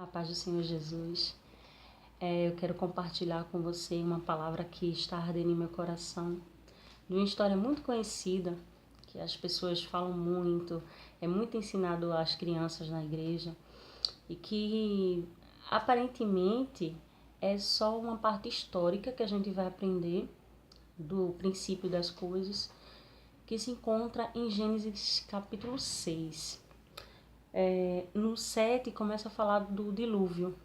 A paz do Senhor Jesus. Eu quero compartilhar com você uma palavra que está ardendo em meu coração, de uma história muito conhecida, que as pessoas falam muito, é muito ensinado às crianças na igreja, e que aparentemente é só uma parte histórica que a gente vai aprender do princípio das coisas, que se encontra em Gênesis capítulo 6. No 7 começa a falar do dilúvio.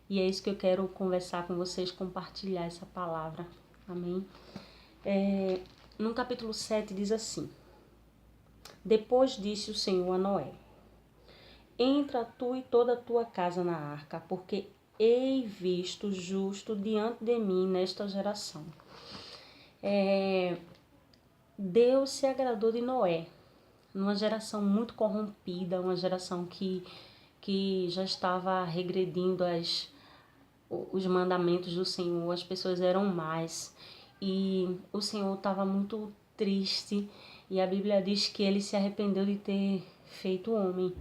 E é isso que eu quero conversar com vocês, compartilhar essa palavra. Amém? No capítulo 7 diz assim: Depois disse o Senhor a Noé: Entra tu e toda a tua casa na arca, porque hei visto justo diante de mim nesta geração. Deus se agradou de Noé, numa geração muito corrompida, uma geração que já estava regredindo os mandamentos do Senhor, as pessoas eram más e o Senhor estava muito triste, e a Bíblia diz que ele se arrependeu de ter feito homem.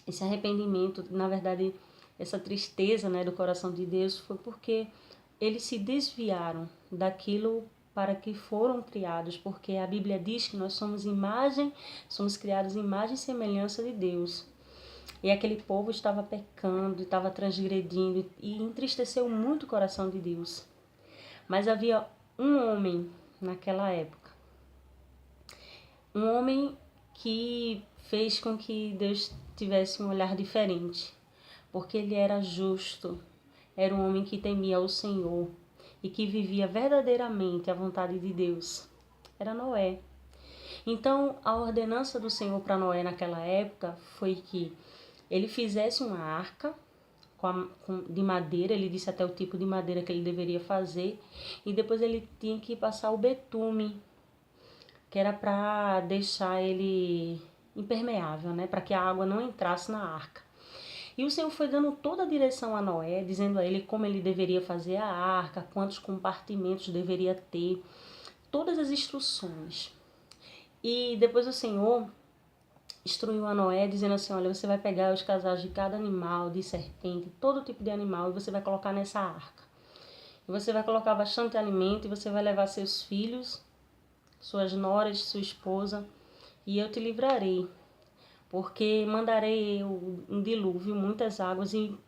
Esse arrependimento, na verdade, essa tristeza, do coração de Deus foi porque eles se desviaram daquilo para que foram criados, porque a Bíblia diz que nós somos criados em imagem e semelhança de Deus. E aquele povo estava pecando, estava transgredindo e entristeceu muito o coração de Deus. Mas havia um homem naquela época, um homem que fez com que Deus tivesse um olhar diferente, porque ele era justo, era um homem que temia o Senhor e que vivia verdadeiramente a vontade de Deus. Era Noé. Então, a ordenança do Senhor para Noé naquela época foi que ele fizesse uma arca de madeira. Ele disse até o tipo de madeira que ele deveria fazer, e depois ele tinha que passar o betume, que era para deixar ele impermeável, para que a água não entrasse na arca. E o Senhor foi dando toda a direção a Noé, dizendo a ele como ele deveria fazer a arca, quantos compartimentos deveria ter, todas as instruções. E depois o Senhor instruiu a Noé, dizendo assim: olha, você vai pegar os casais de cada animal, de serpente, todo tipo de animal, e você vai colocar nessa arca. E você vai colocar bastante alimento, e você vai levar seus filhos, suas noras, sua esposa, e eu te livrarei, porque mandarei um dilúvio, muitas águas, e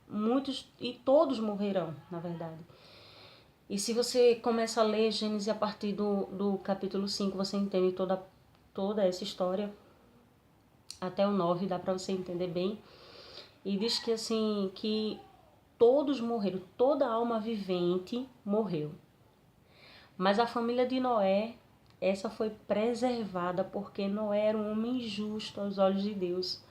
todos morrerão, na verdade. E se você começa a ler Gênesis a partir do capítulo 5, você entende toda essa história. Até o 9 dá para você entender bem. E diz que assim, que todos morreram, toda alma vivente morreu. Mas a família de Noé, essa foi preservada, porque Noé era um homem justo aos olhos de Deus.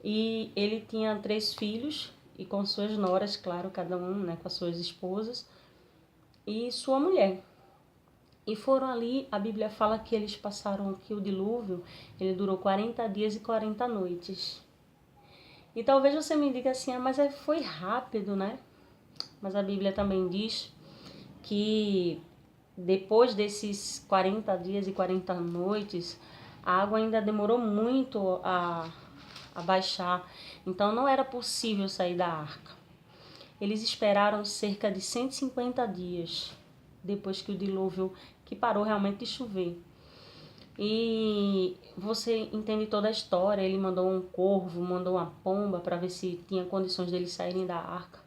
E ele tinha 3 filhos, e com suas noras, claro, cada um, com as suas esposas, e sua mulher. E foram ali, a Bíblia fala que eles passaram, que o dilúvio, ele durou 40 dias e 40 noites. E talvez você me diga assim, mas foi rápido, Mas a Bíblia também diz que depois desses 40 dias e 40 noites, a água ainda demorou muito a baixar. Então não era possível sair da arca. Eles esperaram cerca de 150 dias depois que o dilúvio, que parou realmente de chover. E você entende toda a história. Ele mandou um corvo, mandou uma pomba para ver se tinha condições deles saírem da arca.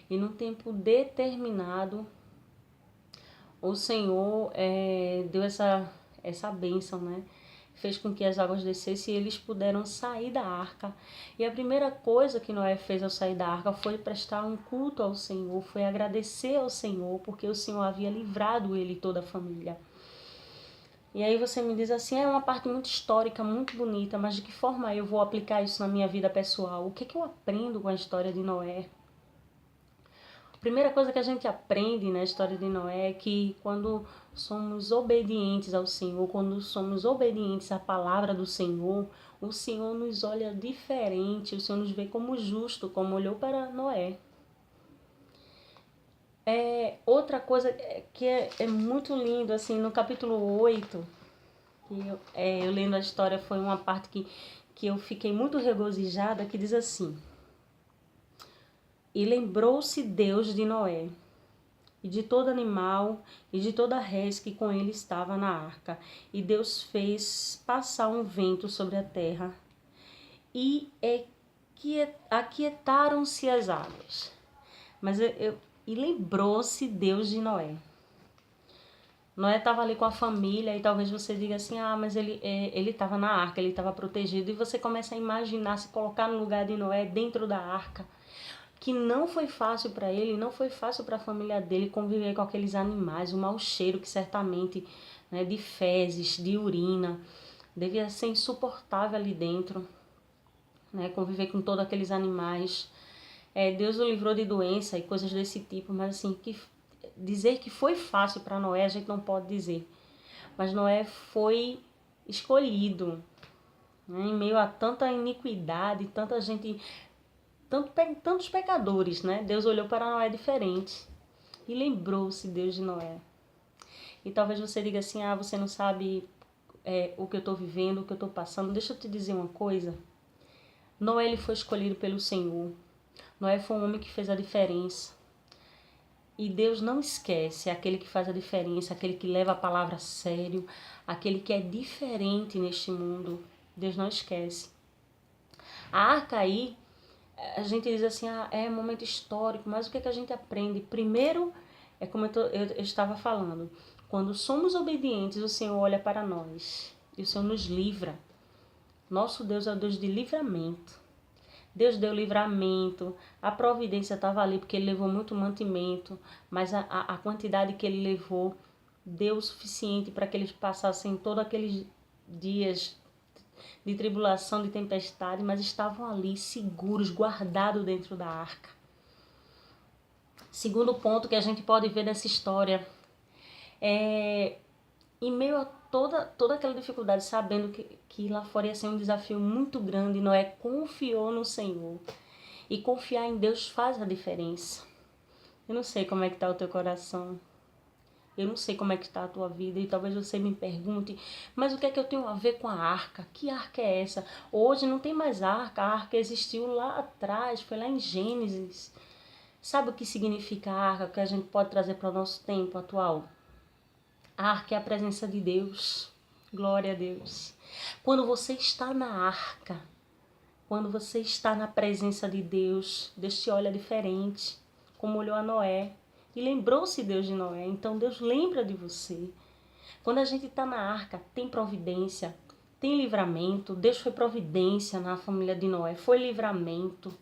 E num tempo determinado, o Senhor deu essa bênção, Fez com que as águas descessem e eles puderam sair da arca. E a primeira coisa que Noé fez ao sair da arca foi prestar um culto ao Senhor, foi agradecer ao Senhor, porque o Senhor havia livrado ele e toda a família. E aí você me diz assim, é uma parte muito histórica, muito bonita, mas de que forma eu vou aplicar isso na minha vida pessoal? O que eu aprendo com a história de Noé? A primeira coisa que a gente aprende na história de Noé é que quando somos obedientes ao Senhor, quando somos obedientes à palavra do Senhor, o Senhor nos olha diferente, o Senhor nos vê como justo, como olhou para Noé. Outra coisa que é muito lindo, assim, no capítulo 8, eu lendo a história, foi uma parte que eu fiquei muito regozijada, que diz assim: E lembrou-se Deus de Noé, e de todo animal, e de toda res que com ele estava na arca. E Deus fez passar um vento sobre a terra, e aquietaram-se as águas. E lembrou-se Deus de Noé. Noé estava ali com a família, e talvez você diga assim, mas ele estava na arca, ele estava protegido. E você começa a imaginar, se colocar no lugar de Noé, dentro da arca, que não foi fácil para ele, não foi fácil para a família dele conviver com aqueles animais, o mau cheiro que certamente, né, de fezes, de urina, devia ser insuportável ali dentro, né, conviver com todos aqueles animais. Deus o livrou de doença e coisas desse tipo, mas assim, dizer que foi fácil para Noé, a gente não pode dizer. Mas Noé foi escolhido, né, em meio a tanta iniquidade, tanta gente, tantos pecadores, né? Deus olhou para Noé diferente e lembrou-se Deus de Noé. E talvez você diga assim, você não sabe o que eu estou vivendo, o que eu estou passando. Deixa eu te dizer uma coisa. Noé ele foi escolhido pelo Senhor. Noé foi um homem que fez a diferença. E Deus não esquece aquele que faz a diferença, aquele que leva a palavra a sério, aquele que é diferente neste mundo. Deus não esquece. A arca aí, a gente diz assim, é um momento histórico, mas o que a gente aprende? Primeiro, é como eu estava falando, quando somos obedientes, o Senhor olha para nós e o Senhor nos livra. Nosso Deus é o Deus de livramento. Deus deu livramento, a providência estava ali porque ele levou muito mantimento, mas a quantidade que ele levou deu o suficiente para que eles passassem todos aqueles dias de tribulação, de tempestade, mas estavam ali seguros, guardados dentro da arca. Segundo ponto que a gente pode ver nessa história em meio a toda aquela dificuldade, sabendo que lá fora ia ser um desafio muito grande, Noé confiou no Senhor. E confiar em Deus faz a diferença. Eu não sei como é que está o teu coração. Eu não sei como é que está a tua vida. E talvez você me pergunte, mas o que é que eu tenho a ver com a arca? Que arca é essa? Hoje não tem mais arca. A arca existiu lá atrás, foi lá em Gênesis. Sabe o que significa a arca, que a gente pode trazer para o nosso tempo atual? A arca é a presença de Deus. Glória a Deus. Quando você está na arca, quando você está na presença de Deus, Deus te olha diferente, como olhou a Noé. E lembrou-se Deus de Noé, então Deus lembra de você. Quando a gente está na arca, tem providência, tem livramento. Deus foi providência na família de Noé, foi livramento.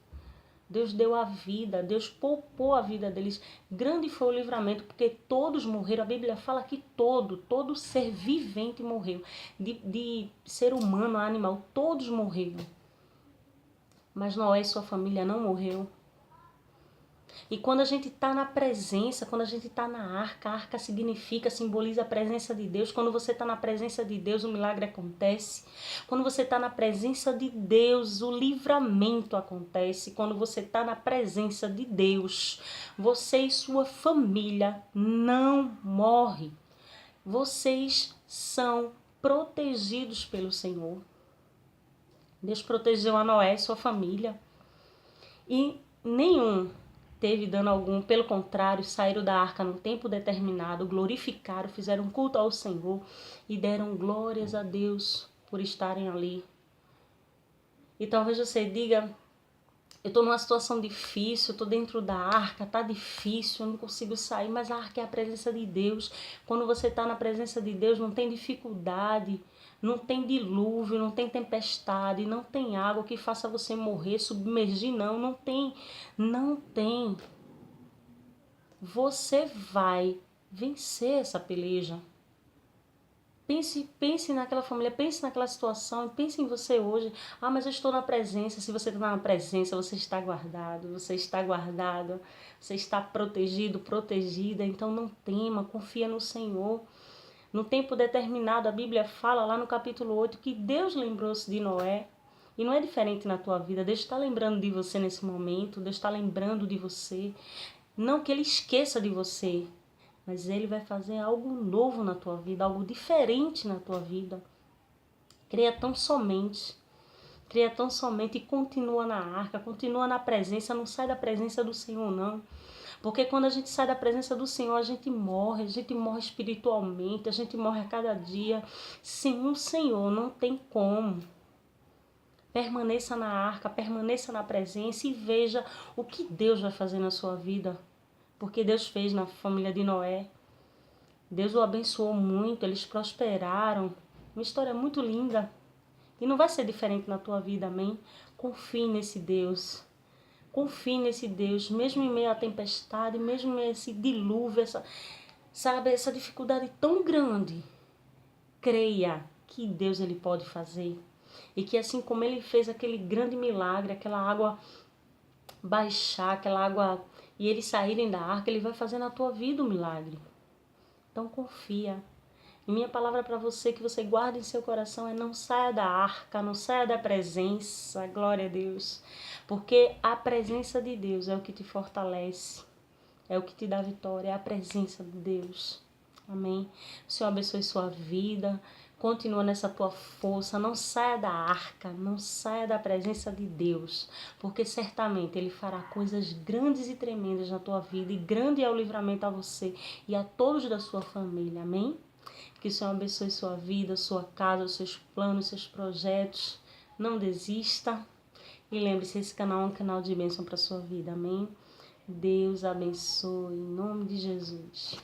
Deus deu a vida, Deus poupou a vida deles. Grande foi o livramento, porque todos morreram. A Bíblia fala que todo ser vivente morreu. De ser humano a animal, todos morreram. Mas Noé e sua família não morreu. E quando a gente está na presença, quando a gente está na arca, a arca simboliza a presença de Deus. Quando você está na presença de Deus, o milagre acontece. Quando você está na presença de Deus, o livramento acontece. Quando você está na presença de Deus, você e sua família não morrem. Vocês são protegidos pelo Senhor. Deus protegeu a Noé e sua família. E nenhum teve dano algum, pelo contrário, saíram da arca no tempo determinado, glorificaram, fizeram culto ao Senhor e deram glórias a Deus por estarem ali. E talvez você diga, eu estou numa situação difícil, eu estou dentro da arca, está difícil, eu não consigo sair, mas a arca é a presença de Deus. Quando você está na presença de Deus, não tem dificuldade, não tem dilúvio, não tem tempestade, não tem água que faça você morrer, submergir, não tem. Você vai vencer essa peleja. Pense naquela família, pense naquela situação, pense em você hoje. Mas eu estou na presença. Se você está na presença, você está guardado, você está guardado, você está protegido, protegida. Então não tema, confia no Senhor. No tempo determinado, a Bíblia fala lá no capítulo 8 que Deus lembrou-se de Noé. E não é diferente na tua vida. Deus está lembrando de você nesse momento. Deus está lembrando de você. Não que Ele esqueça de você, mas Ele vai fazer algo novo na tua vida, algo diferente na tua vida. Creia tão somente Creia tão somente e continua na arca, continua na presença, não sai da presença do Senhor não. Porque quando a gente sai da presença do Senhor, a gente morre espiritualmente, a gente morre a cada dia. Sem o Senhor não tem como. Permaneça na arca, permaneça na presença e veja o que Deus vai fazer na sua vida. Porque Deus fez na família de Noé. Deus o abençoou muito, eles prosperaram. Uma história muito linda. E não vai ser diferente na tua vida, amém? Confie nesse Deus. Confie nesse Deus, mesmo em meio à tempestade, mesmo em meio a esse dilúvio, essa dificuldade tão grande. Creia que Deus ele pode fazer. E que assim como ele fez aquele grande milagre, aquela água baixar, aquela água e eles saírem da arca, ele vai fazer na tua vida um milagre. Então confia. E minha palavra para você, que você guarde em seu coração, é não saia da arca, não saia da presença, glória a Deus. Porque a presença de Deus é o que te fortalece, é o que te dá vitória, é a presença de Deus. Amém? O Senhor abençoe sua vida, continua nessa tua força, não saia da arca, não saia da presença de Deus, porque certamente Ele fará coisas grandes e tremendas na tua vida, e grande é o livramento a você e a todos da sua família. Amém? Que o Senhor abençoe sua vida, sua casa, os seus planos, seus projetos. Não desista. E lembre-se, esse canal é um canal de bênção para sua vida. Amém? Deus abençoe. Em nome de Jesus.